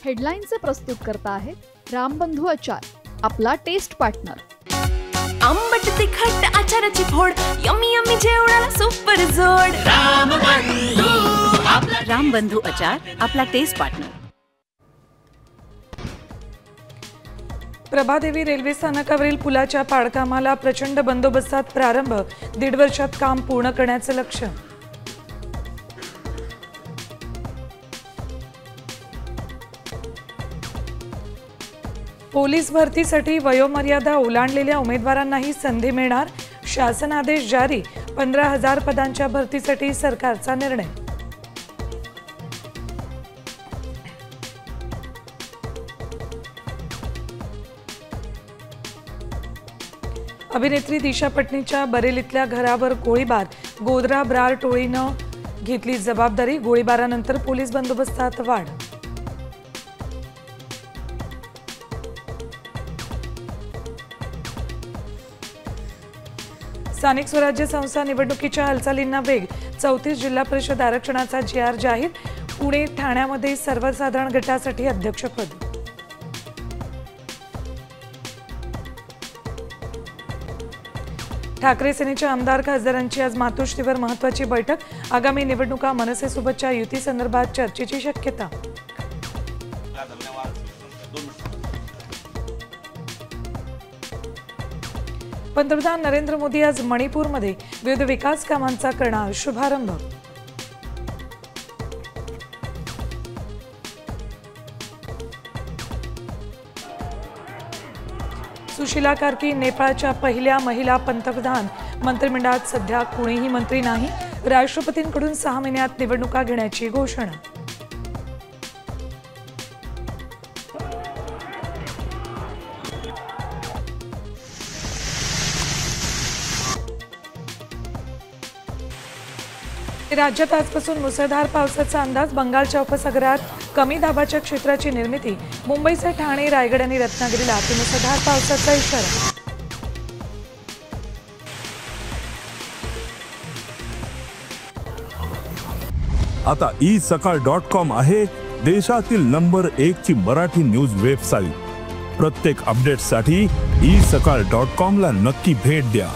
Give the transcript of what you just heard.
हेडलाईनचे प्रस्तुत करता आहेत रामबंधू आचार, आपला टेस्ट पार्टनर। आंबट तिखट आचाराची फोड, यम्मी यम्मी जेवणाला सुपर जोड। रामबंधू आचार, आपला टेस्ट पार्टनर। प्रभादेवी रेल्वे स्थानकावरील पुलाच्या पाडकामाला प्रचंड बंदोबस्तात प्रारंभ, 1.5 वर्षात काम पूर्ण करण्याचे लक्ष्य। पोलीस भरतीसाठी वयोमर्यादा ओलांडलेल्या उमेदवारांनाही संधी मिळणार, शासन आदेश जारी। 15,000 पदांच्या भरतीसाठी सरकारचा निर्णय। अभिनेत्री दिशा पटनीच्या बरेलीतल्या घरावर गोळीबार, गोधरा ब्रार टोळीनं घेतली जबाबदारी, गोळीबारानंतर पोलीस बंदोबस्तात वाढ। स्थानिक स्वराज्य संस्था निवडणुकीच्या हालचालींना वेग, 34 जिल्हा परिषद आरक्षणाचा GR जाहीर, पुणे ठाण्यामध्ये सर्वसाधारण गटासाठी अध्यक्षपद। ठाकरे सेनेच्या आमदार खासदारांची आज मातोश्रीवर महत्त्वाची बैठक, आगामी निवडणुका मनसेसोबतच्या युतीसंदर्भात चर्चेची शक्यता। पंतप्रधान नरेंद्र मोदी आज मणिपूरमध्ये विविध विकास कामांचा करणार शुभारंभ। सुशीला कार्की नेपाळच्या पहिल्या महिला पंतप्रधान, मंत्रिमंडळात सध्या कोणीही मंत्री नाही, राष्ट्रपतींकडून 6 महिन्यात निवडणुका घेण्याची घोषणा। राज्यात आजपासून मुसळधार पावसाचा अंदाज, बंगालच्या उपसागरात कमी दाबाच्या क्षेत्राची निर्मिती, मुंबईसह ठाणे, रायगड आणि रत्नागिरीला मुसळधार पावसाचा इशारा। आता isakal.com आहे देशातील नंबर 1 ची मराठी न्यूज वेबसाईट। प्रत्येक अपडेटसाठी isakal.com ला नक्की भेट द्या।